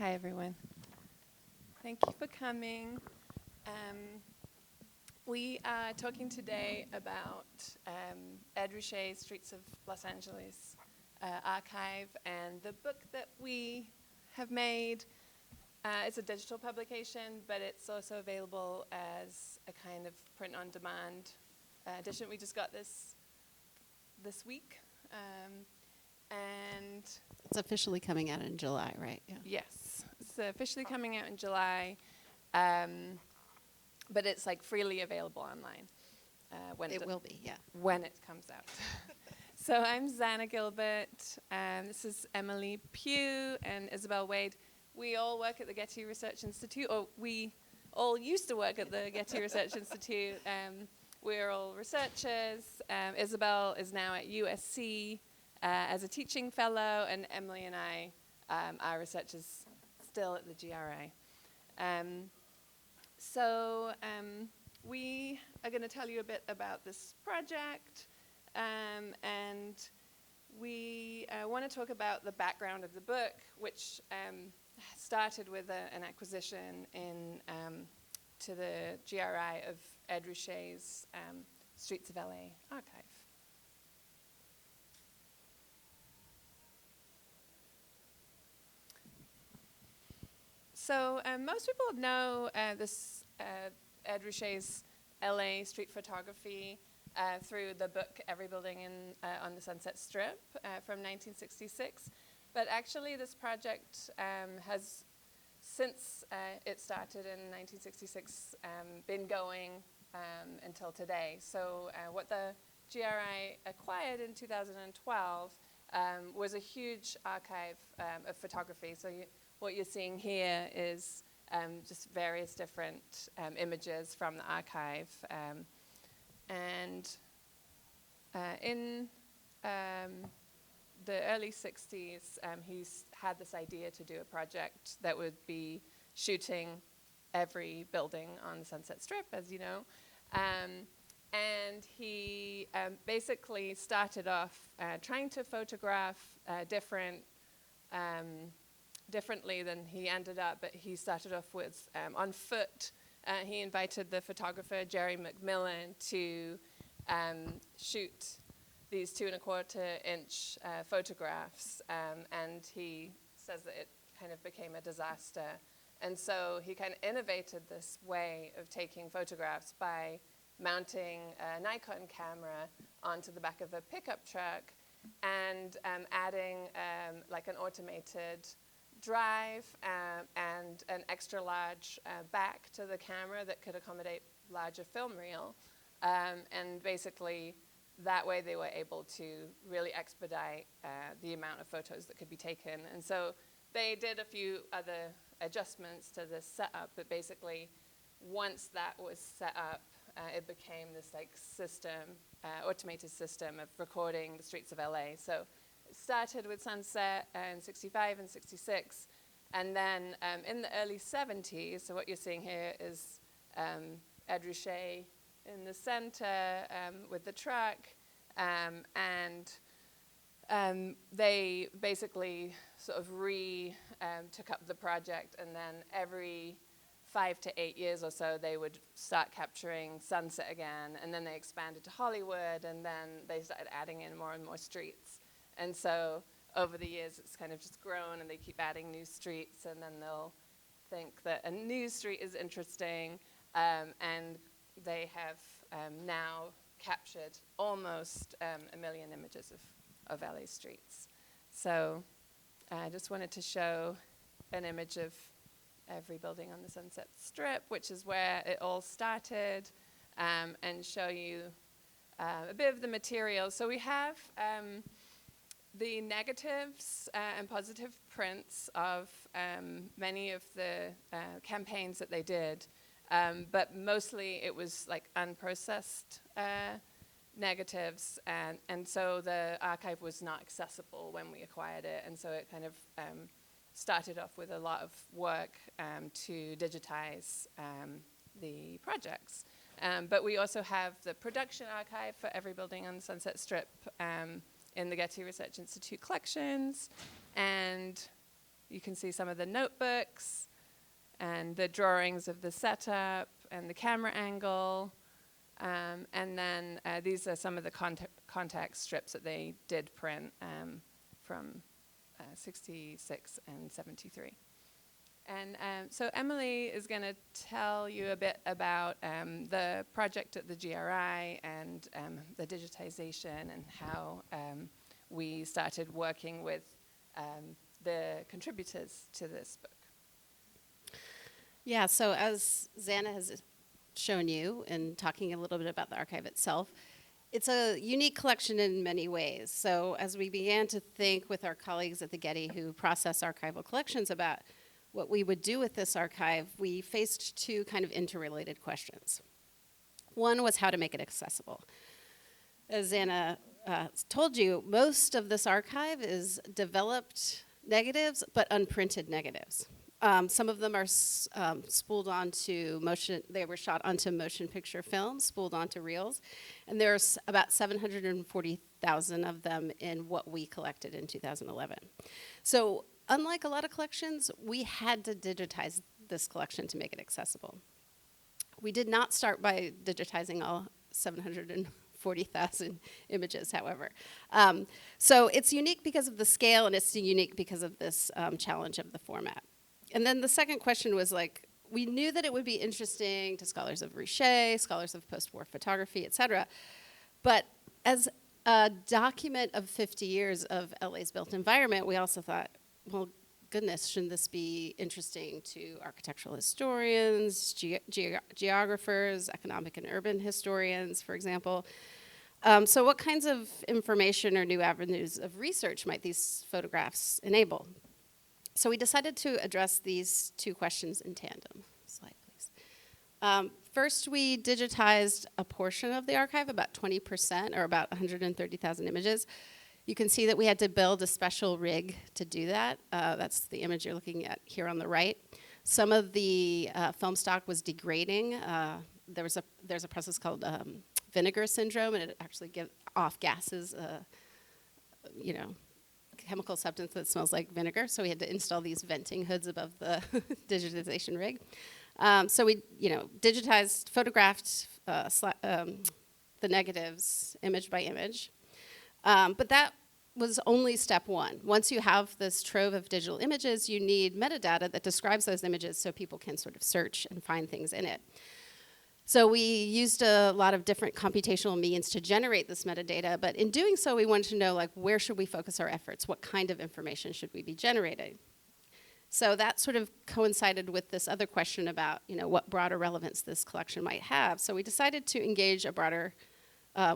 Hi, everyone. Thank you for coming. We are talking today about Ed Ruscha's Streets of Los Angeles archive, and the book that we have made. It's a digital publication, but it's also available as a kind of print-on-demand edition. We just got this week. And it's officially coming out in July, right? Yeah. Yes, it's officially coming out in July, but it's like freely available online. When it will be, yeah. When it comes out. So I'm Zanna Gilbert. This is Emily Pugh and Isabel Wade. We all work at the Getty Research Institute, or we all used to work at the Getty Research Institute. We're all researchers. Isabel is now at USC. As a teaching fellow, and Emily and I are researchers still at the GRI. So we are going to tell you a bit about this project, and we want to talk about the background of the book, which started with an acquisition to the GRI of Ed Ruscha's Streets of LA archive. So most people know this Ed Ruscha's LA street photography through the book Every Building on the Sunset Strip from 1966. But actually this project has, since it started in 1966, been going until today. So what the GRI acquired in 2012 was a huge archive of photography. So what you're seeing here is just various different images from the archive. And in the early 60s, he had this idea to do a project that would be shooting every building on the Sunset Strip, as you know. And he basically started off trying to photograph differently than he ended up, but he started off with on foot. He invited the photographer Jerry McMillan to shoot these 2.25-inch photographs, and he says that it kind of became a disaster. And so he kind of innovated this way of taking photographs by mounting a Nikon camera onto the back of a pickup truck and adding like an automated drive and an extra large back to the camera that could accommodate larger film reel. And basically, that way they were able to really expedite the amount of photos that could be taken. And so they did a few other adjustments to this setup, but basically, once that was set up, it became this like system, automated system of recording the streets of LA. So it started with Sunset in 65 and 66, and then in the early 70s, so what you're seeing here is Ed Ruscha in the center with the truck, and they basically sort of took up the project, and then every 5 to 8 years or so, they would start capturing sunset again, and then they expanded to Hollywood, and then they started adding in more and more streets. And so over the years, it's kind of just grown, and they keep adding new streets, and then they'll think that a new street is interesting, and they have now captured almost 1 million images of LA streets. So I just wanted to show an image of Every Building on the Sunset Strip, which is where it all started, and show you a bit of the material. So we have the negatives and positive prints of many of the campaigns that they did, but mostly it was like unprocessed negatives, and so the archive was not accessible when we acquired it, and so it kind of started off with a lot of work to digitize the projects. But we also have the production archive for Every Building on the Sunset Strip in the Getty Research Institute collections, and you can see some of the notebooks and the drawings of the setup and the camera angle. And then these are some of the context strips that they did print from 66 and 73. And so Emily is going to tell you a bit about the project at the GRI and the digitization and how we started working with the contributors to this book. Yeah, so as Zanna has shown you in talking a little bit about the archive itself, it's a unique collection in many ways. So as we began to think with our colleagues at the Getty who process archival collections about what we would do with this archive, we faced two kind of interrelated questions. One was how to make it accessible. As Zanna told you, most of this archive is developed negatives, but unprinted negatives. Some of them are spooled onto motion, they were shot onto motion picture film, spooled onto reels, and there's about 740,000 of them in what we collected in 2011. So unlike a lot of collections, we had to digitize this collection to make it accessible. We did not start by digitizing all 740,000 images, however. So it's unique because of the scale, and it's unique because of this challenge of the format. And then the second question was like, we knew that it would be interesting to scholars of Ruscha, scholars of post-war photography, et cetera. But as a document of 50 years of LA's built environment, we also thought, well, goodness, shouldn't this be interesting to architectural historians, geographers, economic and urban historians, for example? So what kinds of information or new avenues of research might these photographs enable? So we decided to address these two questions in tandem. Slide, please. First, we digitized a portion of the archive, about 20%, or about 130,000 images. You can see that we had to build a special rig to do that. That's the image you're looking at here on the right. Some of the film stock was degrading. There's a process called vinegar syndrome, and it actually gives off gases, chemical substance that smells like vinegar. So we had to install these venting hoods above the digitization rig. So we, digitized, photographed the negatives image by image. But that was only step one. Once you have this trove of digital images, you need metadata that describes those images so people can sort of search and find things in it. So we used a lot of different computational means to generate this metadata, but in doing so, we wanted to know, like, where should we focus our efforts? What kind of information should we be generating? So that sort of coincided with this other question about, what broader relevance this collection might have. So we decided to engage a broader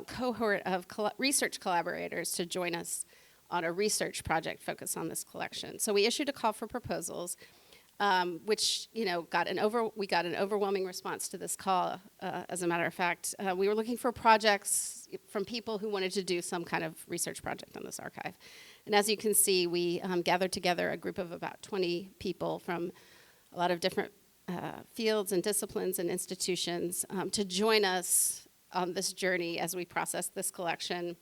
cohort of research collaborators to join us on a research project focused on this collection. So we issued a call for proposals, which we got an overwhelming response to this call. As a matter of fact, we were looking for projects from people who wanted to do some kind of research project on this archive. And as you can see, we gathered together a group of about 20 people from a lot of different fields and disciplines and institutions to join us on this journey as we process this collection.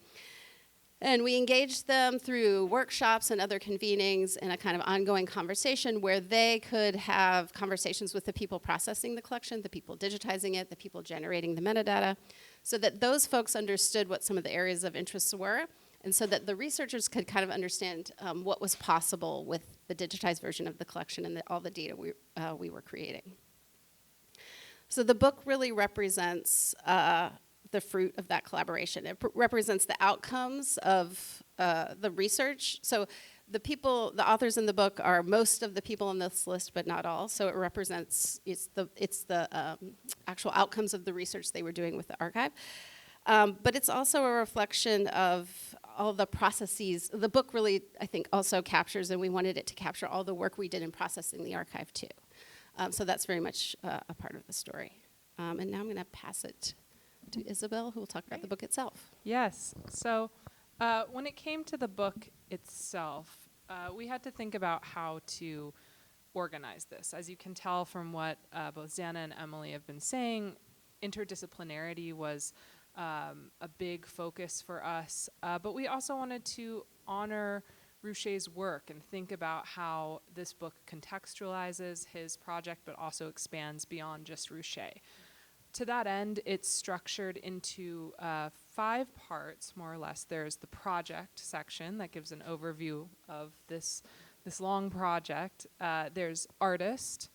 And we engaged them through workshops and other convenings in a kind of ongoing conversation where they could have conversations with the people processing the collection, the people digitizing it, the people generating the metadata, so that those folks understood what some of the areas of interest were, and so that the researchers could kind of understand what was possible with the digitized version of the collection and all the data we were creating. So the book really represents the fruit of that collaboration. It represents the outcomes of the research. So the authors in the book are most of the people on this list, but not all. So it represents, it's the actual outcomes of the research they were doing with the archive. But it's also a reflection of all the processes. The book really, I think, also captures, and we wanted it to capture all the work we did in processing the archive too. So that's very much a part of the story. And now I'm gonna pass it to Isabel, who will talk about the book itself. Yes. So when it came to the book itself, we had to think about how to organize this. As you can tell from what both Zanna and Emily have been saying, interdisciplinarity was a big focus for us, but we also wanted to honor Ruscha's work and think about how this book contextualizes his project, but also expands beyond just Ruscha. To that end, it's structured into 5 parts, more or less. There's the project section that gives an overview of this long project. There's artist,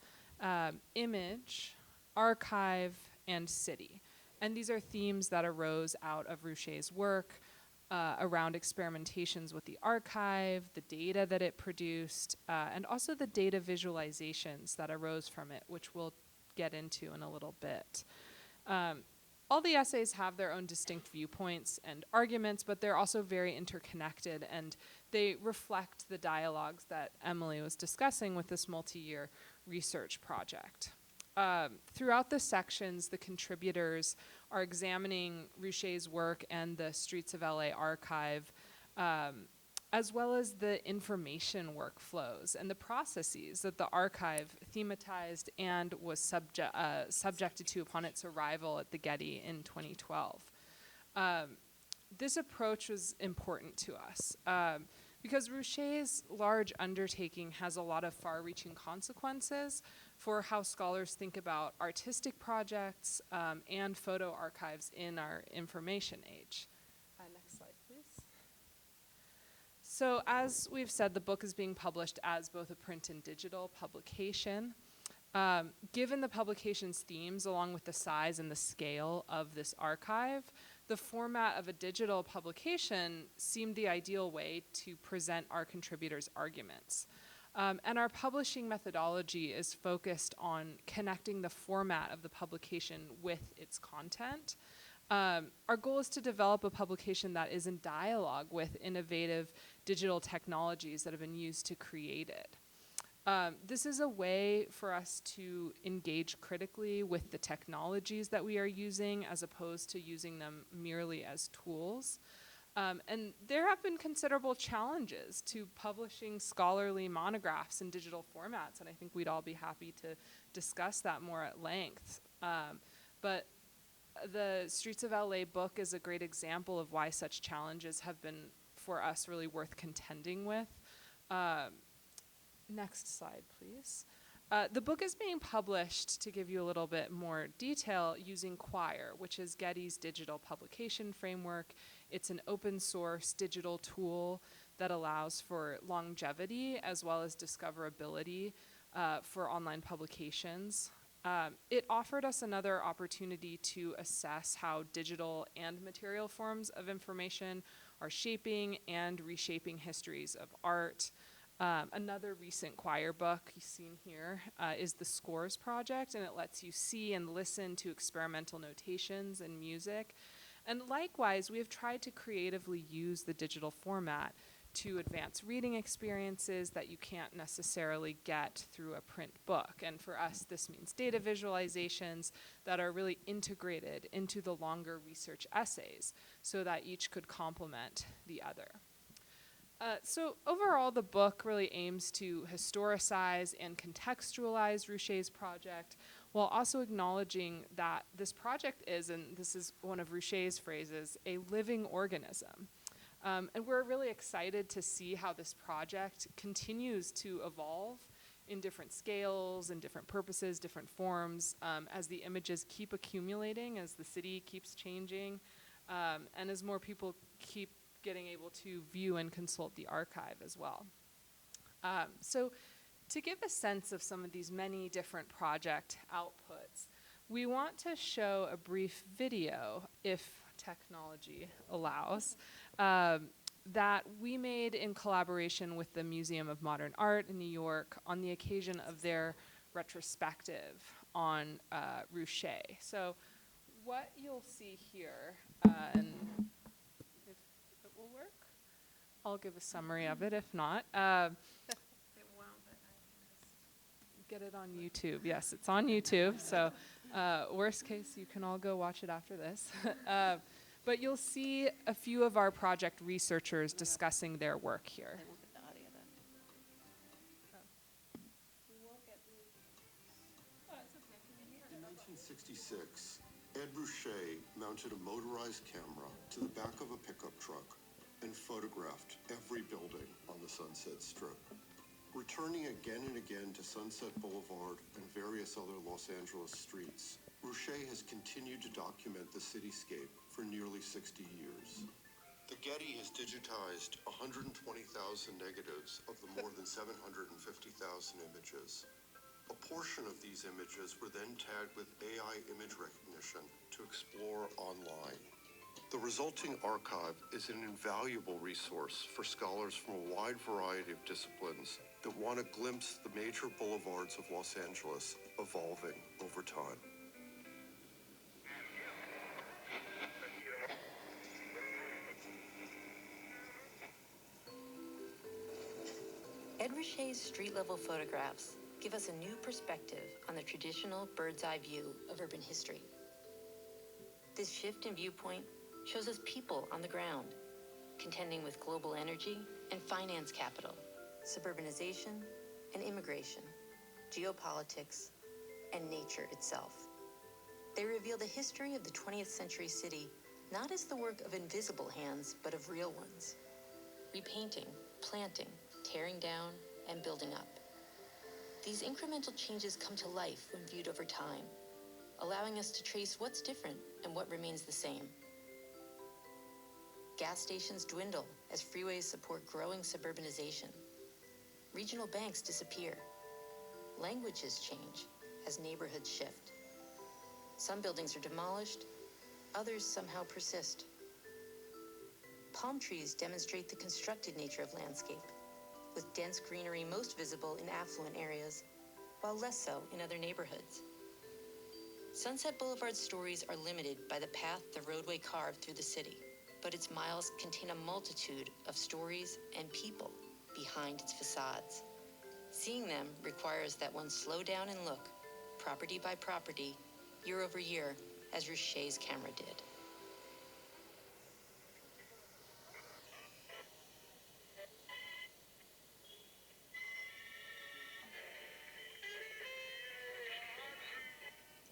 image, archive, and city. And these are themes that arose out of Ruscha's work around experimentations with the archive, the data that it produced, and also the data visualizations that arose from it, which we'll get into in a little bit. All the essays have their own distinct viewpoints and arguments, but they're also very interconnected, and they reflect the dialogues that Emily was discussing with this multi-year research project. Throughout the sections, the contributors are examining Ruscha's work and the Streets of LA archive, as well as the information workflows and the processes that the archive thematized and was subjected to upon its arrival at the Getty in 2012. This approach was important to us because Ruscha's large undertaking has a lot of far-reaching consequences for how scholars think about artistic projects and photo archives in our information age. Next slide, please. So as we've said, the book is being published as both a print and digital publication. Given the publication's themes, along with the size and the scale of this archive, the format of a digital publication seemed the ideal way to present our contributors' arguments. And our publishing methodology is focused on connecting the format of the publication with its content. Our goal is to develop a publication that is in dialogue with innovative digital technologies that have been used to create it. This is a way for us to engage critically with the technologies that we are using as opposed to using them merely as tools. And there have been considerable challenges to publishing scholarly monographs in digital formats, and I think we'd all be happy to discuss that more at length. But the Streets of LA book is a great example of why such challenges have been, for us, really worth contending with. Next slide, please. The book is being published, to give you a little bit more detail, using Quire, which is Getty's digital publication framework. It's an open source digital tool that allows for longevity as well as discoverability for online publications. It offered us another opportunity to assess how digital and material forms of information are shaping and reshaping histories of art. Another recent Quire book you've seen here is the Scores Project, and it lets you see and listen to experimental notations and music. And likewise, we have tried to creatively use the digital format to advance reading experiences that you can't necessarily get through a print book. And for us, this means data visualizations that are really integrated into the longer research essays so that each could complement the other. So overall, the book really aims to historicize and contextualize Ruscha's project while also acknowledging that this project is, and this is one of Ruscha's phrases, a living organism. And we're really excited to see how this project continues to evolve in different scales and different purposes, different forms, as the images keep accumulating, as the city keeps changing, and as more people keep getting able to view and consult the archive as well. So to give a sense of some of these many different project outputs, we want to show a brief video, if technology allows, that we made in collaboration with the Museum of Modern Art in New York on the occasion of their retrospective on Ruscha. So what you'll see here, and if it will work, I'll give a summary of it. If not, it won't, but I can just get it on YouTube. Yes, it's on YouTube. So worst case, you can all go watch it after this. But you'll see a few of our project researchers discussing their work here. In 1966, Ed Ruscha mounted a motorized camera to the back of a pickup truck and photographed every building on the Sunset Strip. Returning again and again to Sunset Boulevard and various other Los Angeles streets, Ruscha has continued to document the cityscape for nearly 60 years. The Getty has digitized 120,000 negatives of the more than 750,000 images. A portion of these images were then tagged with AI image recognition to explore online. The resulting archive is an invaluable resource for scholars from a wide variety of disciplines that want to glimpse the major boulevards of Los Angeles evolving over time. Ed Ruscha's street-level photographs give us a new perspective on the traditional bird's-eye view of urban history. This shift in viewpoint shows us people on the ground, contending with global energy and finance capital, suburbanization and immigration, geopolitics, and nature itself. They reveal the history of the 20th century city not as the work of invisible hands, but of real ones. Repainting, planting, tearing down, and building up. These incremental changes come to life when viewed over time, allowing us to trace what's different and what remains the same. Gas stations dwindle as freeways support growing suburbanization. Regional banks disappear. Languages change as neighborhoods shift. Some buildings are demolished, others somehow persist. Palm trees demonstrate the constructed nature of landscape, with dense greenery most visible in affluent areas, while less so in other neighborhoods. Sunset Boulevard's stories are limited by the path the roadway carved through the city, but its miles contain a multitude of stories and people behind its facades. Seeing them requires that one slow down and look, property by property, year over year, as Ruscha's camera did.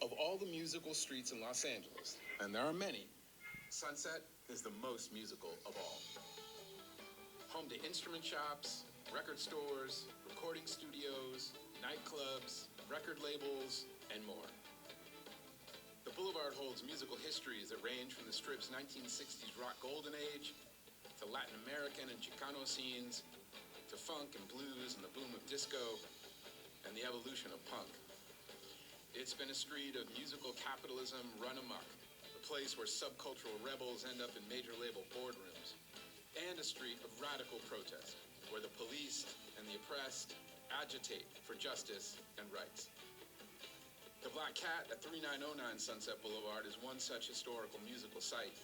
Of all the musical streets in Los Angeles, and there are many, Sunset is the most musical of all. Home to instrument shops, record stores, recording studios, nightclubs, record labels, and more. The boulevard holds musical histories that range from the Strip's 1960s rock golden age, to Latin American and Chicano scenes, to funk and blues and the boom of disco, and the evolution of punk. It's been a street of musical capitalism run amok, a place where subcultural rebels end up in major label boardrooms, and a street of radical protest, where the police and the oppressed agitate for justice and rights. The Black Cat at 3909 Sunset Boulevard is one such historical musical site,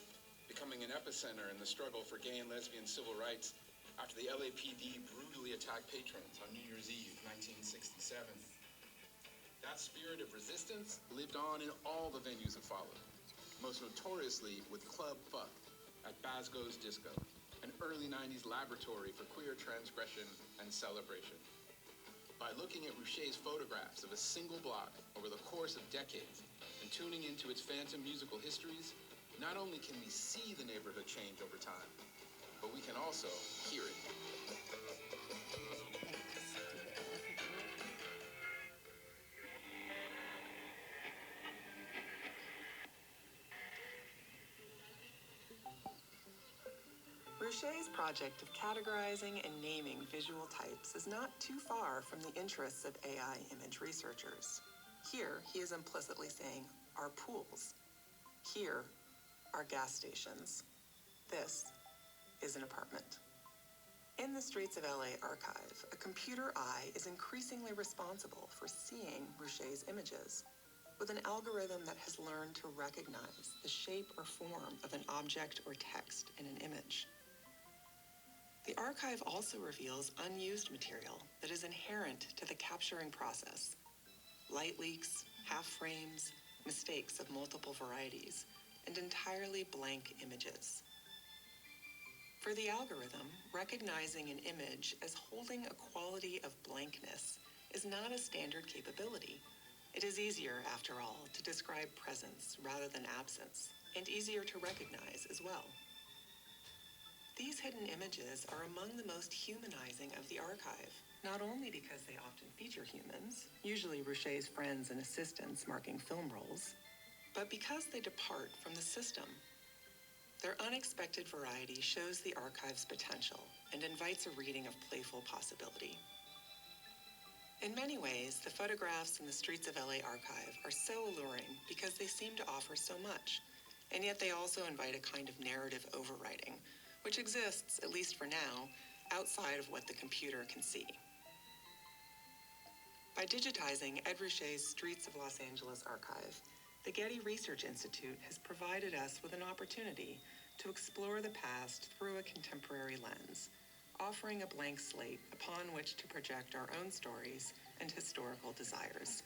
becoming an epicenter in the struggle for gay and lesbian civil rights after the LAPD brutally attacked patrons on New Year's Eve, 1967. That spirit of resistance lived on in all the venues that followed, most notoriously with Club Fuck at Basco's Disco, an early 90s laboratory for queer transgression and celebration. By looking at Ruscha's photographs of a single block over the course of decades and tuning into its phantom musical histories, not only can we see the neighborhood change over time, but we can also hear it. Ruscha's project of categorizing and naming visual types is not too far from the interests of AI image researchers. Here, he is implicitly saying, are pools. Here are gas stations. This is an apartment. In the Streets of LA archive, a computer eye is increasingly responsible for seeing Ruscha's images, with an algorithm that has learned to recognize the shape or form of an object or text in an image. The archive also reveals unused material that is inherent to the capturing process. Light leaks, half frames, mistakes of multiple varieties, and entirely blank images. For the algorithm, recognizing an image as holding a quality of blankness is not a standard capability. It is easier, after all, to describe presence rather than absence, and easier to recognize as well. These hidden images are among the most humanizing of the archive, not only because they often feature humans, usually Ruscha's friends and assistants marking film rolls, but because they depart from the system. Their unexpected variety shows the archive's potential and invites a reading of playful possibility. In many ways, the photographs in the Streets of LA archive are so alluring because they seem to offer so much, and yet they also invite a kind of narrative overwriting, which exists, at least for now, outside of what the computer can see. By digitizing Ed Ruscha's Streets of Los Angeles archive, the Getty Research Institute has provided us with an opportunity to explore the past through a contemporary lens, offering a blank slate upon which to project our own stories and historical desires.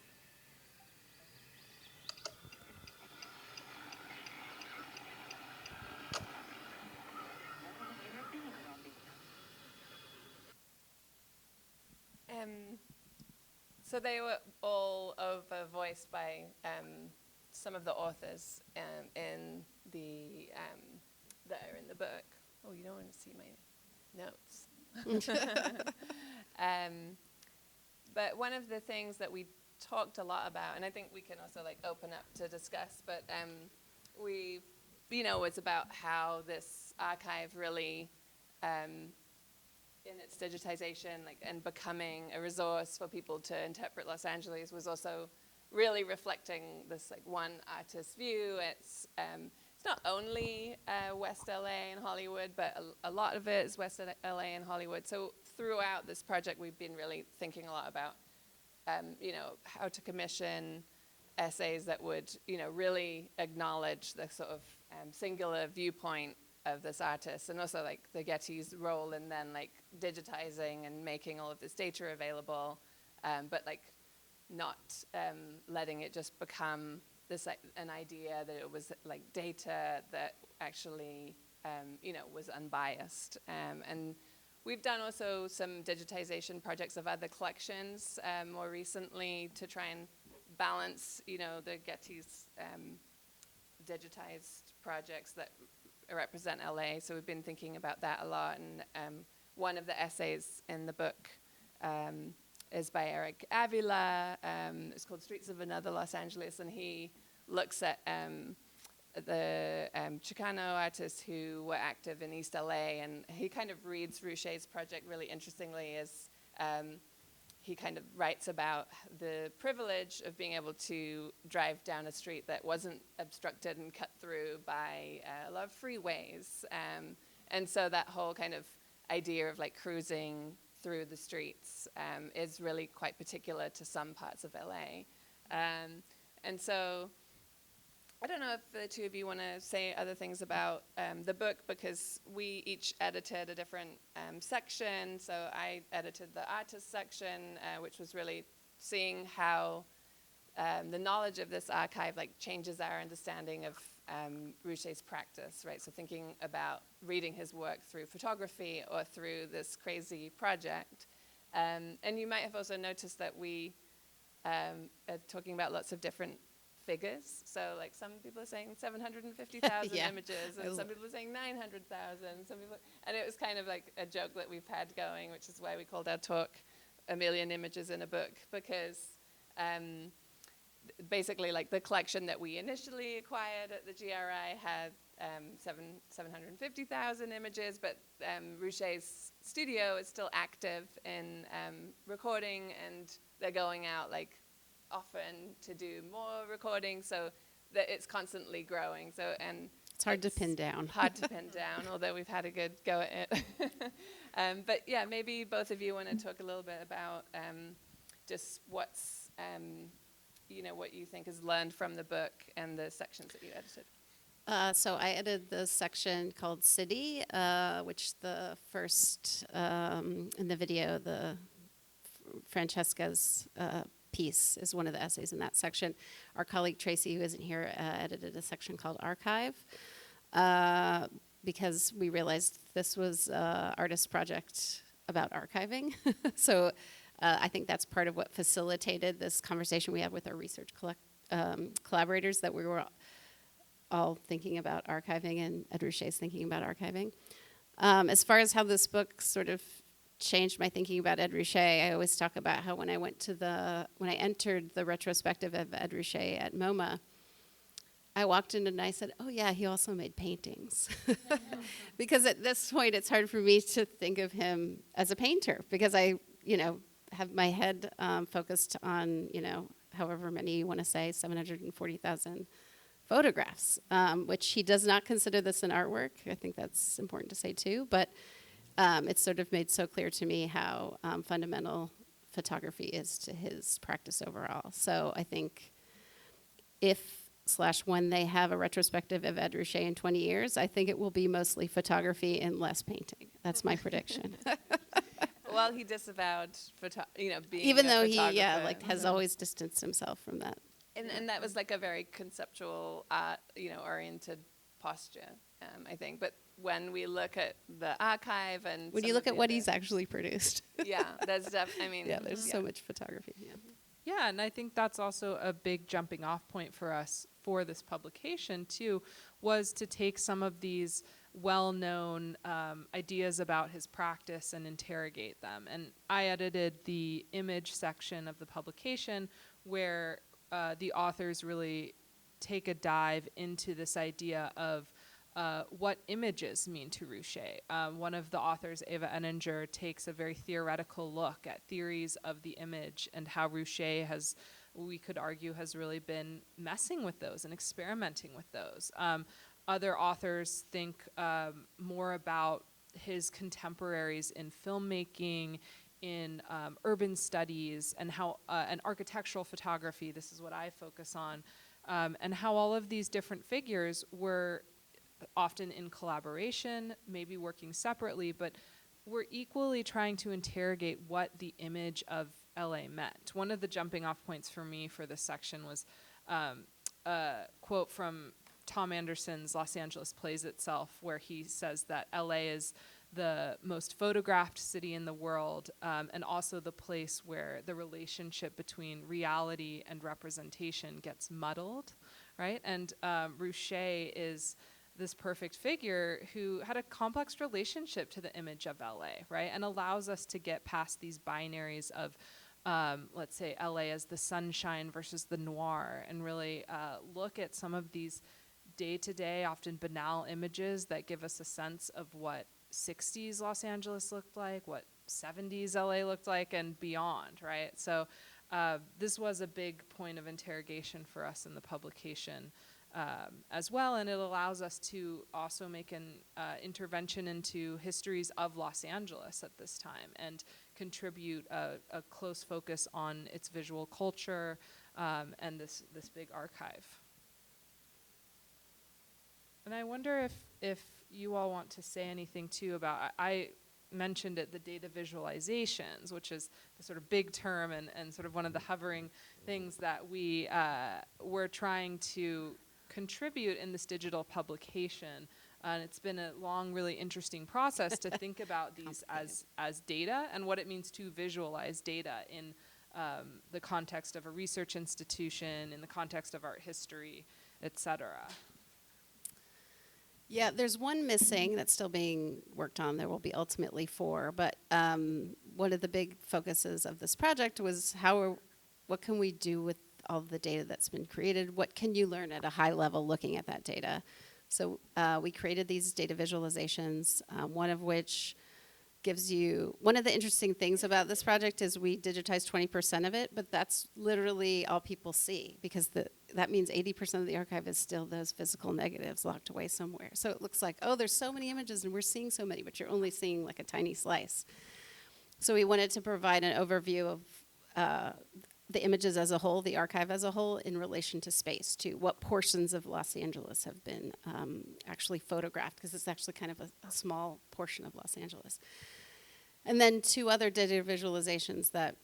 So they were all voiced by some of the authors in the that are in the book. Oh, you don't want to see my notes. But one of the things that we talked a lot about, and I think we can also like open up to discuss, but we, was about how this archive really, in its digitization, and becoming a resource for people to interpret Los Angeles, was also really reflecting this one artist's view. It's not only West LA and Hollywood, but a lot of it is West LA and Hollywood. So throughout this project, we've been really thinking a lot about, how to commission essays that would, really acknowledge the sort of singular viewpoint of this artist, and also the Getty's role in then digitizing and making all of this data available, but not letting it just become this an idea that it was data that actually was unbiased. And we've done also some digitization projects of other collections more recently to try and balance the Getty's digitized projects that represent LA. So we've been thinking about that a lot, and one of the essays in the book is by Eric Avila. It's called Streets of Another Los Angeles, and he looks at the Chicano artists who were active in East LA, and he kind of reads Ruscha's project really interestingly as he kind of writes about the privilege of being able to drive down a street that wasn't obstructed and cut through by a lot of freeways. And so that whole kind of idea of cruising through the streets is really quite particular to some parts of LA. And so I don't know if the two of you want to say other things about the book, because we each edited a different section. So I edited the artist section, which was really seeing how the knowledge of this archive changes our understanding of Ruscha's practice, right? So thinking about reading his work through photography or through this crazy project. And you might have also noticed that we are talking about lots of different figures. So some people are saying 750,000 Yeah. images, and some people are saying 900,000. Some people, and it was kind of a joke that we've had going, which is why we called our talk "A Million Images in a Book," because basically the collection that we initially acquired at the GRI had 750,000 images, but Ruscha's studio is still active in recording, and they're going out often to do more recording, so that it's constantly growing. So, and It's hard to pin down. Hard to pin down, although we've had a good go at it. But yeah, maybe both of you want to talk a little bit about just what's, what you think is learned from the book and the sections that you edited. So I edited the section called City, which the first, in the video, Francesca's piece is one of the essays in that section. Our colleague Tracy, who isn't here, edited a section called Archive, because we realized this was an artist project about archiving. So I think that's part of what facilitated this conversation we had with our research collaborators, that we were all thinking about archiving, and Ed Ruscha's thinking about archiving. As far as how this book sort of changed my thinking about Ed Ruscha, I always talk about how when I entered the retrospective of Ed Ruscha at MoMA, I walked in and I said, oh yeah, he also made paintings. Because at this point, it's hard for me to think of him as a painter because I, have my head focused on, however many you want to say, 740,000 photographs, which he does not consider this an artwork. I think that's important to say too, but it's sort of made so clear to me how fundamental photography is to his practice overall. So I think when they have a retrospective of Ed Ruscha in 20 years, I think it will be mostly photography and less painting. That's my prediction. Well, he disavowed being even a though he photographer. has always distanced himself from that. And that was like a very conceptual, oriented posture, I think. But when we look at the archive and when you look at what he's actually produced, there's there's so much photography. Yeah, and I think that's also a big jumping off point for us for this publication too, was to take some of these well-known ideas about his practice and interrogate them. And I edited the image section of the publication where the authors really take a dive into this idea of what images mean to Ruscha. One of the authors, Eva Eninger, takes a very theoretical look at theories of the image and how Ruscha has, we could argue, has really been messing with those and experimenting with those. Other authors think more about his contemporaries in filmmaking, in urban studies, and how and architectural photography. This is what I focus on, and how all of these different figures were often in collaboration, maybe working separately, but we're equally trying to interrogate what the image of LA meant. One of the jumping off points for me for this section was a quote from Tom Anderson's Los Angeles Plays Itself, where he says that LA is the most photographed city in the world, and also the place where the relationship between reality and representation gets muddled, right? And Ruscha is this perfect figure who had a complex relationship to the image of LA, right? And allows us to get past these binaries of, let's say, LA as the sunshine versus the noir, and really look at some of these day-to-day, often banal images that give us a sense of what 60s Los Angeles looked like, what 70s LA looked like, and beyond, right? So this was a big point of interrogation for us in the publication as well, and it allows us to also make an intervention into histories of Los Angeles at this time and contribute a close focus on its visual culture and this big archive. And I wonder if you all want to say anything too about, I mentioned it, the data visualizations, which is the sort of big term and sort of one of the hovering things that we were trying to contribute in this digital publication. And it's been a long, really interesting process to think about these as data and what it means to visualize data in the context of a research institution, in the context of art history, et cetera. Yeah, there's one missing that's still being worked on. There will be ultimately 4, but one of the big focuses of this project was what can we do with all of the data that's been created? What can you learn at a high level looking at that data? So we created these data visualizations, one of which gives you, one of the interesting things about this project is we digitized 20% of it, but that's literally all people see because that means 80% of the archive is still those physical negatives locked away somewhere. So it looks like, oh, there's so many images and we're seeing so many, but you're only seeing like a tiny slice. So we wanted to provide an overview of the images as a whole, the archive as a whole, in relation to space, to what portions of Los Angeles have been actually photographed, because it's actually kind of a small portion of Los Angeles. And then 2 other data visualizations that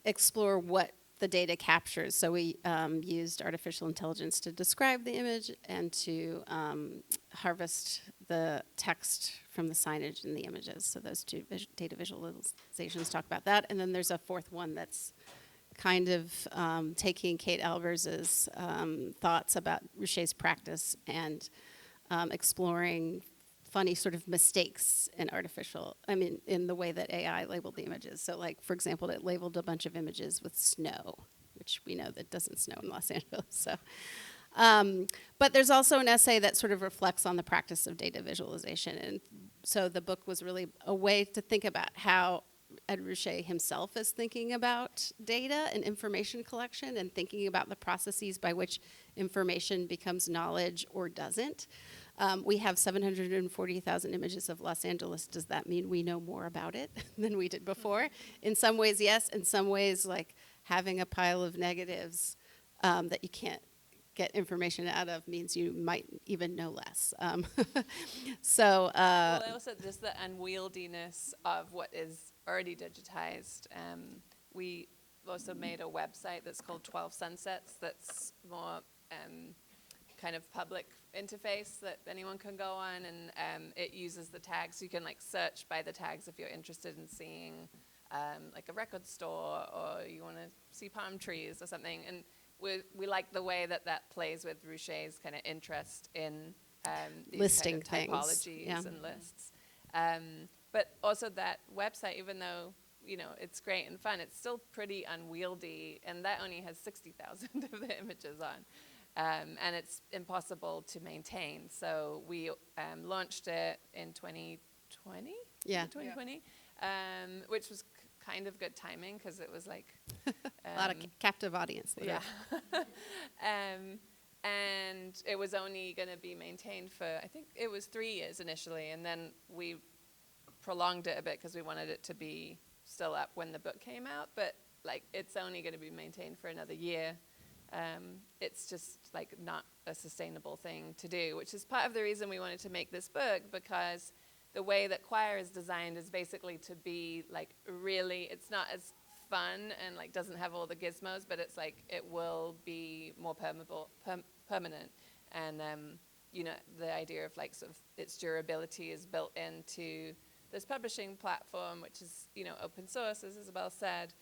explore what the data captures. So we used artificial intelligence to describe the image and to harvest the text from the signage in the images. So those 2 data visualizations talk about that. And then there's a 4th one that's kind of taking Kate Alvers's thoughts about Ruscha's practice and exploring funny sort of mistakes in in the way that AI labeled the images. So like, for example, it labeled a bunch of images with snow, which we know that doesn't snow in Los Angeles. So, but there's also an essay that sort of reflects on the practice of data visualization. And so the book was really a way to think about how Ed Ruscha himself is thinking about data and information collection and thinking about the processes by which information becomes knowledge or doesn't. We have 740,000 images of Los Angeles. Does that mean we know more about it than we did before? In some ways, yes. In some ways, like having a pile of negatives that you can't get information out of means you might even know less. Well, also just the unwieldiness of what is already digitized. We also made a website that's called 12 Sunsets that's more kind of public interface that anyone can go on, and it uses the tags. You can like search by the tags if you're interested in seeing like a record store, or you want to see palm trees or something. And we like the way that that plays with Ruscha's kind of interest in these listing kind of things. typologies and lists. But also that website, even though it's great and fun, it's still pretty unwieldy, and that only has 60,000 of the images on. And it's impossible to maintain. So we launched it in 2020? Yeah. 2020, which was kind of good timing because it was like... a lot of captive audience. Yeah. And it was only going to be maintained for, I think it was 3 years initially, and then we prolonged it a bit because we wanted it to be still up when the book came out, but like it's only going to be maintained for another year. It's just like not a sustainable thing to do, which is part of the reason we wanted to make this book, because the way that Quire is designed is basically to be like really, it's not as fun and like doesn't have all the gizmos, but it's like it will be more permanent. And the idea of like sort of its durability is built into this publishing platform, which is open source, as Isabel said.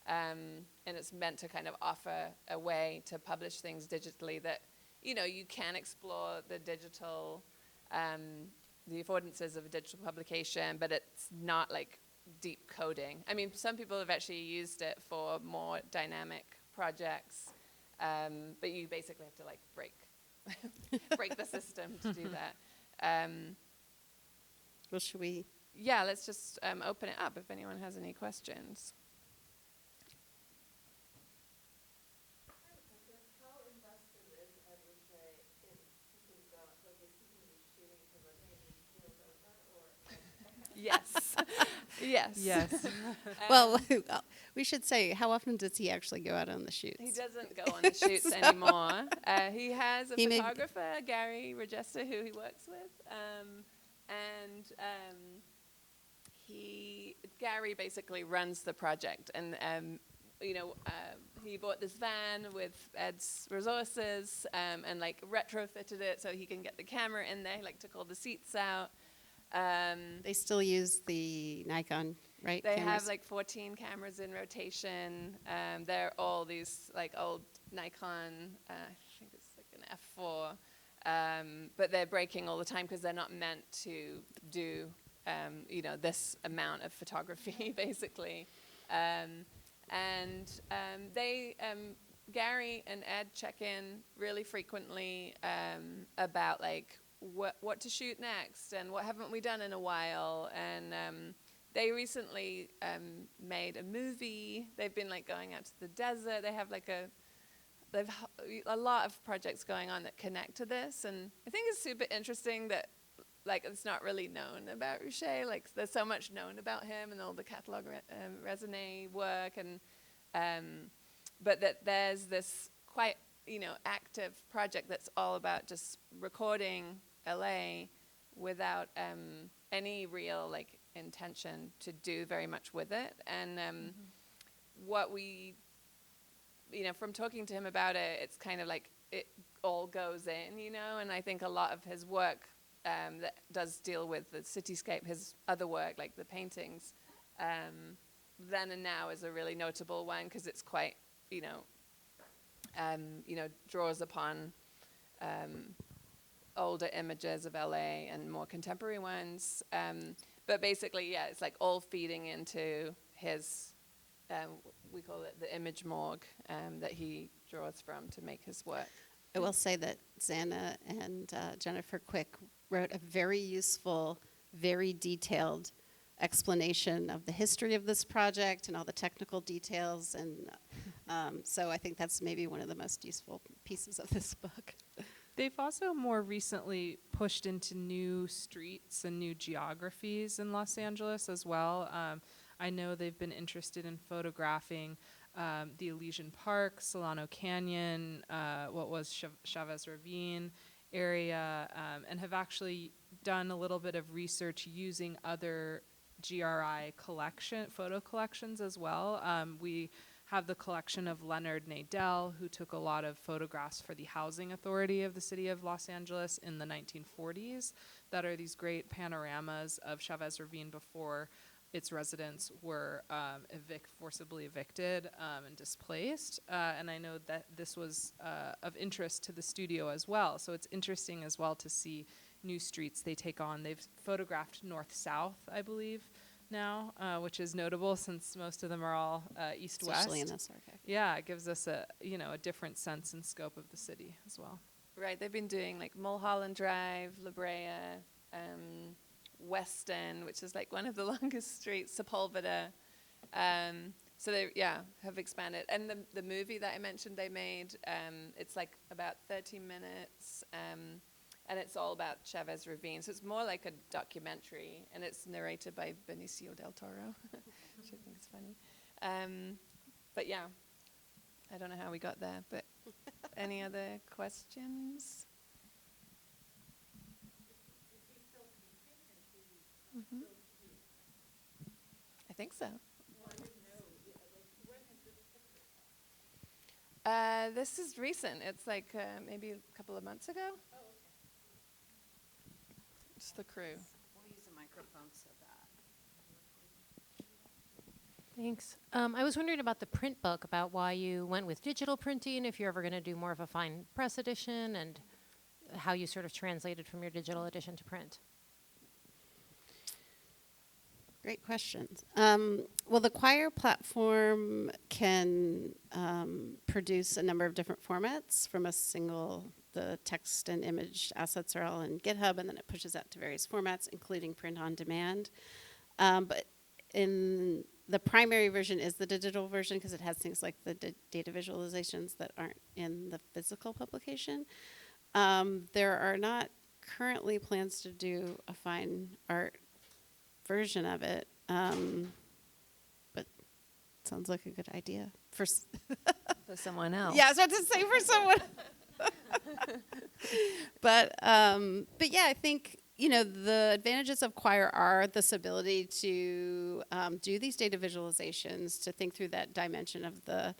And it's meant to kind of offer a way to publish things digitally that, you can explore the digital, the affordances of a digital publication, but it's not like deep coding. I mean, some people have actually used it for more dynamic projects, but you basically have to like break the system to do that. Well, should we? Yeah, let's just open it up if anyone has any questions. Yes. Yes. Yes. Well, we should say, how often does he actually go out on the shoots? He doesn't go on the shoots anymore. He has a photographer, Gary Regesta, who he works with. Gary basically runs the project. And, he bought this van with Ed's resources and like retrofitted it so he can get the camera in there. He like took all the seats out. They still use the Nikon, right? They cameras? have like 14 cameras in rotation. They're all these like old Nikon, I think it's like an F4, but they're breaking all the time because they're not meant to do, this amount of photography basically. Gary and Ed check in really frequently about like what to shoot next and what haven't we done in a while. And they recently made a movie. They've been like going out to the desert. They have like they've a lot of projects going on that connect to this. And I think it's super interesting that like it's not really known about Ruscha. Like there's so much known about him and all the catalog raisonné work, and but that there's this quite active project that's all about just recording LA without any real like intention to do very much with it. And what we from talking to him about it, it's kind of like it all goes in, and I think a lot of his work that does deal with the cityscape, his other work, like the paintings, Then and Now is a really notable one because it's quite, draws upon older images of LA and more contemporary ones. But basically, yeah, it's like all feeding into his, we call it the image morgue that he draws from to make his work. I will say that Zanna and Jennifer Quick wrote a very useful, very detailed explanation of the history of this project and all the technical details. And so I think that's maybe one of the most useful pieces of this book. They've also more recently pushed into new streets and new geographies in Los Angeles as well. I know they've been interested in photographing the Elysian Park, Solano Canyon, what was Chavez Ravine area, and have actually done a little bit of research using other GRI photo collections as well. We have the collection of Leonard Nadel, who took a lot of photographs for the Housing Authority of the city of Los Angeles in the 1940s, that are these great panoramas of Chavez Ravine before its residents were forcibly evicted and displaced. And I know that this was of interest to the studio as well. So it's interesting as well to see new streets they take on. They've photographed north-south, I believe, now, which is notable since most of them are all east-west. Especially in this archive. Yeah, it gives us a different sense and scope of the city as well. Right, they've been doing like Mulholland Drive, La Brea, Weston, which is like one of the longest streets, Sepulveda. So they, have expanded. And the movie that I mentioned they made, it's like about 30 minutes, and it's all about Chavez Ravine. So it's more like a documentary, and it's narrated by Benicio del Toro, which I think is funny. But yeah, I don't know how we got there, but any other questions? Mm-hmm. I think so. This is recent. It's like maybe a couple of months ago. Oh, okay. It's the crew. We'll use a microphone so that. Thanks. I was wondering about the print book, about why you went with digital printing, if you're ever going to do more of a fine press edition, and how you sort of translated from your digital edition to print. Great questions. Well, the Quire platform can produce a number of different formats from a single, the text and image assets are all in GitHub, and then it pushes out to various formats, including print on demand. But in the primary version is the digital version because it has things like the data visualizations that aren't in the physical publication. There are not currently plans to do a fine art version of it, but sounds like a good idea for someone else. Yeah, I was about to say for someone. But yeah, I think the advantages of Quire are this ability to do these data visualizations, to think through that dimension of a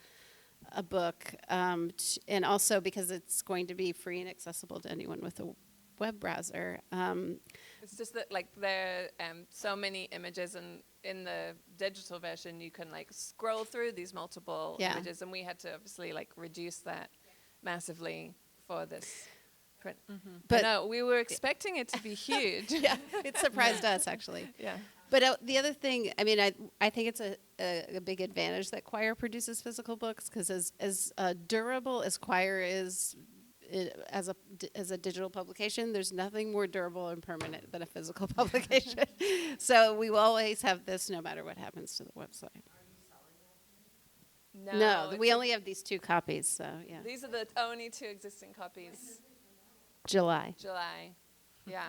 book, and also because it's going to be free and accessible to anyone with a web browser. It's just that like there are so many images, and in the digital version you can like scroll through these multiple images, and we had to obviously like reduce that massively for this print. Mm-hmm. But no, we were expecting it to be huge. Yeah, it surprised us actually. Yeah. But the other thing, I mean, I think it's a big advantage that Quire produces physical books, because as durable as Quire is, as a digital publication, there's nothing more durable and permanent than a physical publication. So we will always have this no matter what happens to the website. Are you selling that? No, we only have these 2 copies, so yeah. These are the only 2 existing copies. July. Yeah.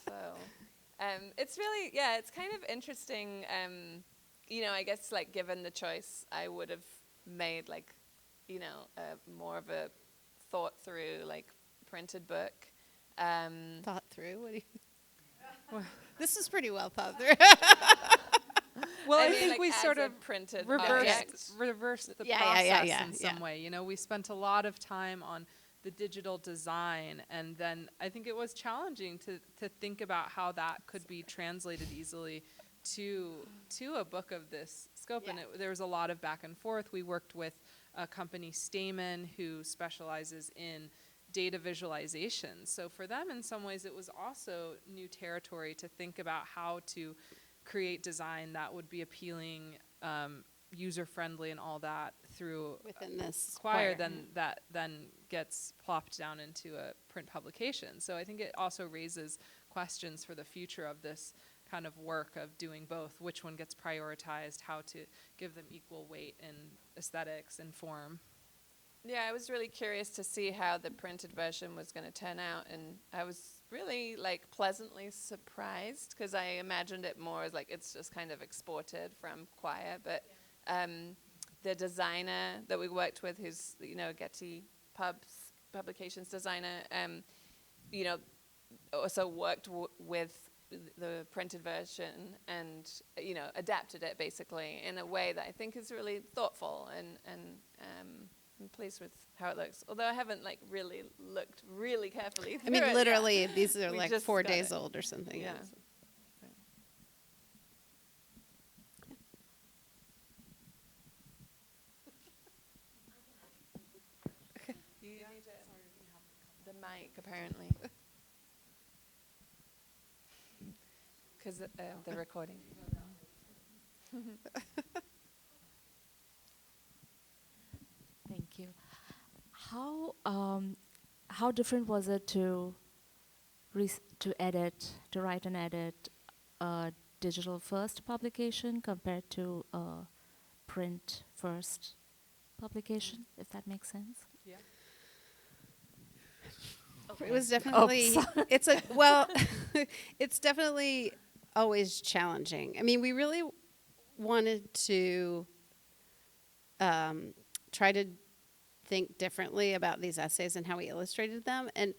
So it's really, it's kind of interesting. I guess like given the choice, I would have made like, more of a thought through like printed book. Thought through? What do you? This is pretty well thought through. Well, I mean, think like we sort of printed reversed the process in some yeah. way. We spent a lot of time on the digital design, and then I think it was challenging to think about how that could be translated easily to a book of this scope. Yeah. And there was a lot of back and forth. We worked with a company, Stamen, who specializes in data visualization. So for them, in some ways, it was also new territory to think about how to create design that would be appealing, user-friendly and all that through Within this Quire, Quire. that then gets plopped down into a print publication. So I think it also raises questions for the future of this kind of work of doing both. Which one gets prioritized, how to give them equal weight in aesthetics and form. Yeah, I was really curious to see how the printed version was going to turn out, and I was really like pleasantly surprised because I imagined it more as like it's just kind of exported from Quire, but the designer that we worked with, who's Getty publications designer, also worked with the printed version and adapted it basically in a way that I think is really thoughtful, and I'm pleased with how it looks. Although I haven't like really looked really carefully through I mean, it literally, yet. these are We like just 4 got days it. old or something. Yeah. You need the mic apparently. Because the recording. Thank you. How different was it to write and edit a digital first publication compared to a print first publication, if that makes sense? Yeah. It was definitely, it's definitely always challenging. I mean, we really wanted to try to think differently about these essays and how we illustrated them. And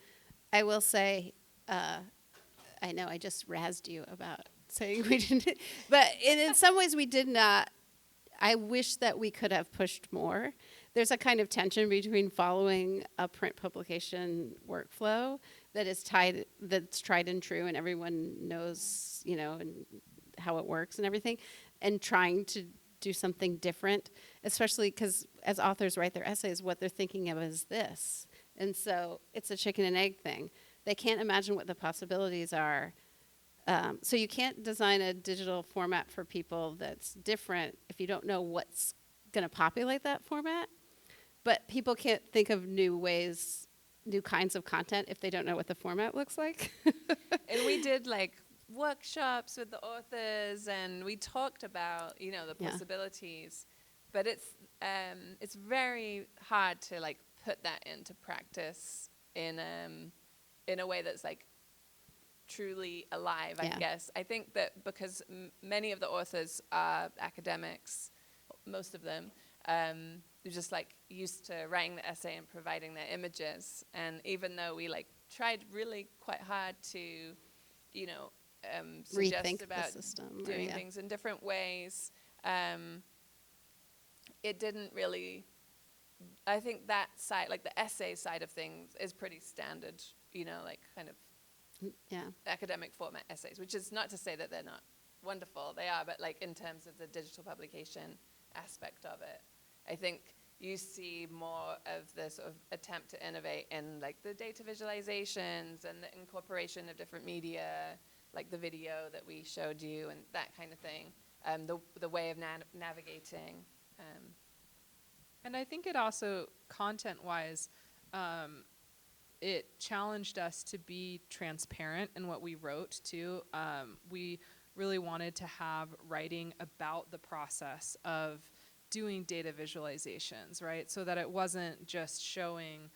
I will say, I know I just razzed you about saying we didn't, but in some ways we did not. I wish that we could have pushed more. There's a kind of tension between following a print publication workflow that's tried and true, and everyone knows, and how it works and everything, and trying to do something different, especially because as authors write their essays, what they're thinking of is this. And so it's a chicken and egg thing. They can't imagine what the possibilities are. So you can't design a digital format for people that's different if you don't know what's going to populate that format. But people can't think of new kinds of content if they don't know what the format looks like. And we did like workshops with the authors, and we talked about the possibilities. But it's very hard to like put that into practice in a way that's like truly alive, I guess. I think that because many of the authors are academics, most of them, they're just like used to writing the essay and providing their images. And even though we like tried really quite hard to, suggest Rethink about the system, doing things in different ways, it didn't really. I think that side, like the essay side of things, is pretty standard. Like kind of academic format essays, which is not to say that they're not wonderful. They are, but like in terms of the digital publication aspect of it, I think you see more of the sort of attempt to innovate in like the data visualizations and the incorporation of different media, like the video that we showed you and that kind of thing, the way of navigating. And I think it also, content-wise, it challenged us to be transparent in what we wrote, too. We really wanted to have writing about the process of doing data visualizations, right? So that it wasn't just showing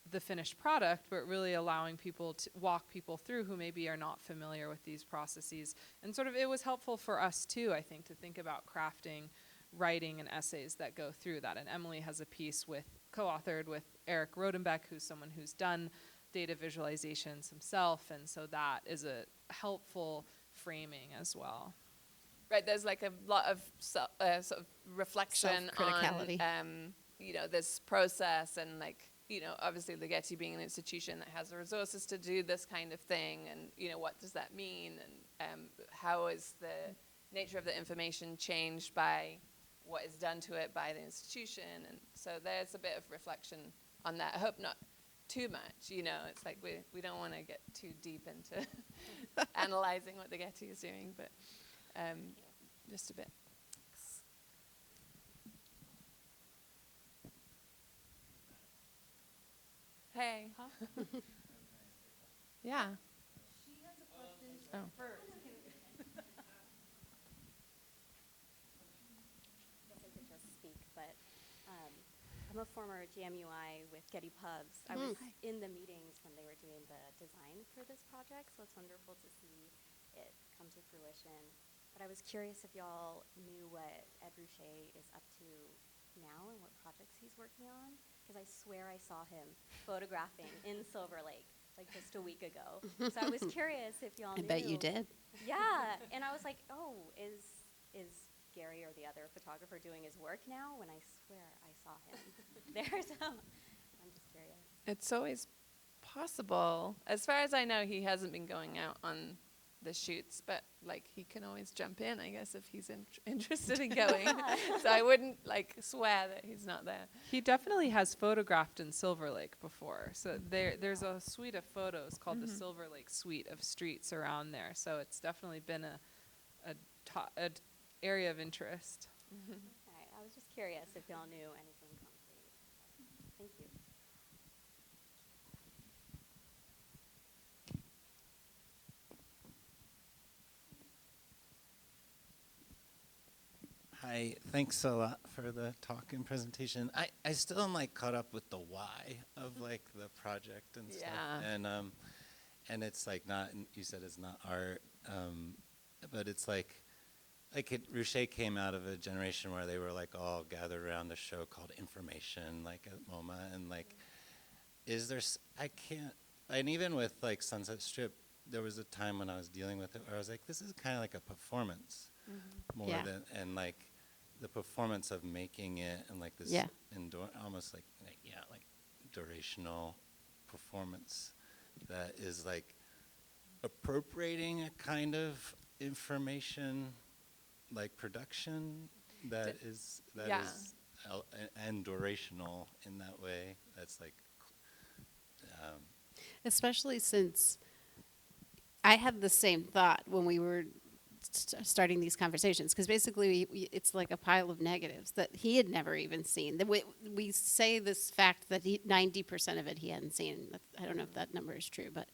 the finished product, but really allowing people to walk people through who maybe are not familiar with these processes. And sort of it was helpful for us, too, I think, to think about crafting writing and essays that go through that. And Emily has a piece co-authored with Eric Rodenbeck, who's someone who's done data visualizations himself, and so that is a helpful framing as well. Right, there's like a lot of sort of reflection Self-criticality. on, this process, and like, obviously the Getty being an institution that has the resources to do this kind of thing, and, what does that mean, and how is the nature of the information changed by what is done to it by the institution, and so there's a bit of reflection on that. I hope not too much, you know. It's like we don't want to get too deep into analyzing what the Getty is doing, but just a bit. Hey. Yeah. She has a question first. I guess I could just speak, but I'm a former GMUI with Getty Pubs. I was in the meetings when they were doing the design for this project, so it's wonderful to see it come to fruition. But I was curious if y'all knew what Ed Ruscha is up to now and what projects he's working on, because I swear I saw him photographing in Silver Lake like just a week ago. So I was curious if y'all knew. I bet you did. Yeah, and I was like, oh, is Gary or the other photographer doing his work now? When I swear I saw him there, so I'm just curious. It's always possible. As far as I know, he hasn't been going out on the shoots, but like he can always jump in, I guess, if he's interested in going. So I wouldn't like swear that he's not there. He definitely has photographed in Silver Lake before. So there's a suite of photos called the Silver Lake Suite of streets around there. So it's definitely been a area of interest. All right, I was just curious if y'all knew anything concrete. Thank you. Hi, thanks a lot for the talk and presentation. I still am like caught up with the why of like the project and stuff. And it's like not, you said it's not art, but it's like Ruscha came out of a generation where they were like all gathered around a show called Information, like at MoMA, and like, and even with like Sunset Strip, there was a time when I was dealing with it where I was like, this is kind of like a performance more than, and like the performance of making it and like this almost like durational performance that is like appropriating a kind of information like production that is and durational in that way. That's like especially since I had the same thought when we were starting these conversations, because basically it's like a pile of negatives that he had never even seen. We say this fact that 90% of it he hadn't seen. I don't know if that number is true, but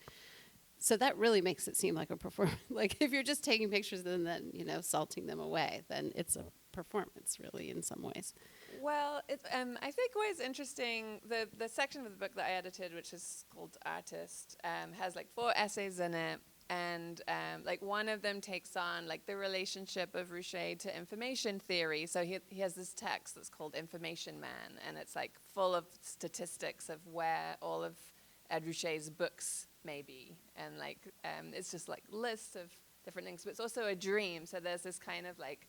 so that really makes it seem like a performance. Like if you're just taking pictures and then salting them away, then it's a performance really in some ways. Well, I think what is interesting, the section of the book that I edited, which is called Artist, has like 4 essays in it. And like one of them takes on like the relationship of Ruscha to information theory. So he has this text that's called Information Man, and it's like full of statistics of where all of Ed Ruscha's books may be. And like it's just like lists of different things, but it's also a dream. So there's this kind of like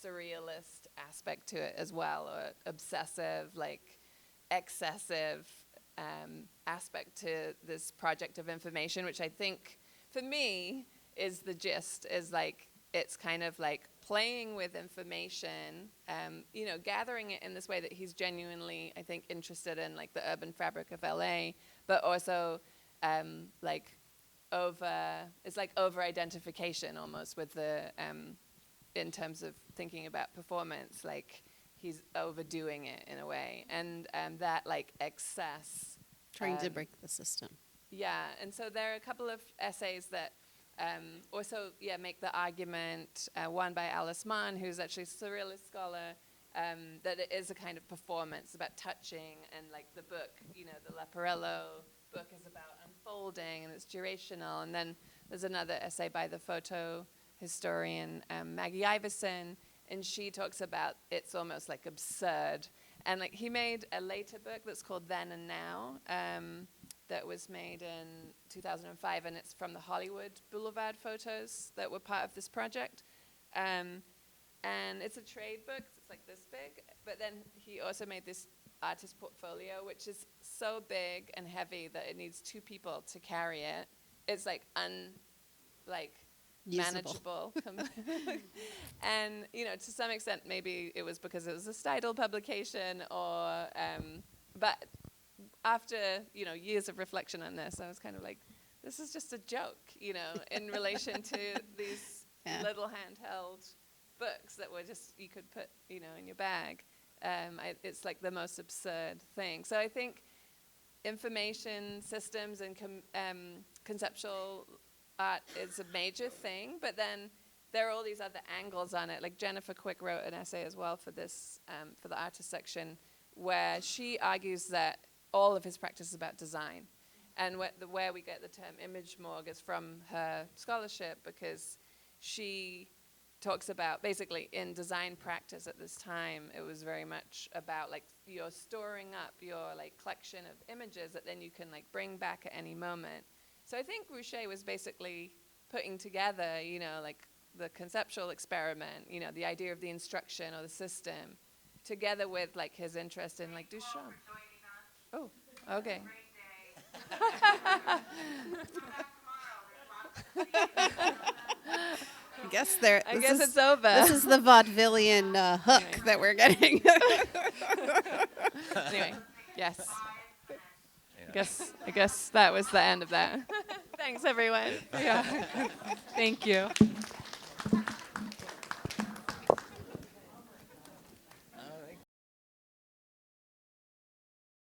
surrealist aspect to it as well, or obsessive, like excessive aspect to this project of information, which I think for me is the gist, is like it's kind of like playing with information, gathering it in this way that he's genuinely, I think, interested in, like the urban fabric of LA, but also it's like over-identification almost with the, in terms of thinking about performance, like he's overdoing it in a way, and that like excess. Trying to break the system. Yeah, and so there are a couple of essays that also make the argument, one by Alice Mann, who's actually a surrealist scholar, that it is a kind of performance about touching, and like the book, the Leporello book is about unfolding and it's durational. And then there's another essay by the photo historian Maggie Iverson, and she talks about it's almost like absurd. And like he made a later book that's called Then and Now, that was made in 2005, and it's from the Hollywood Boulevard photos that were part of this project. And it's a trade book, so it's like this big, but then he also made this artist portfolio, which is so big and heavy that it needs 2 people to carry it. It's like manageable. And to some extent maybe it was because it was a Steidl publication, or but after, years of reflection on this, I was kind of like, this is just a joke, in relation to these little handheld books that were just, you could put, in your bag. It's like the most absurd thing. So I think information systems and conceptual art is a major thing, but then there are all these other angles on it. Like Jennifer Quick wrote an essay as well for this, for the artist section, where she argues that all of his practice is about design. And where we get the term image morgue is from her scholarship, because she talks about basically in design practice at this time, it was very much about like you're storing up your like collection of images that then you can like bring back at any moment. So I think Ruscha was basically putting together, like the conceptual experiment, the idea of the instruction or the system, together with like his interest in like Duchamp. Oh, okay. I guess it's over. This is the vaudevillian hook that we're getting. Anyway, yes. I guess that was the end of that. Thanks, everyone. Yeah. Thank you.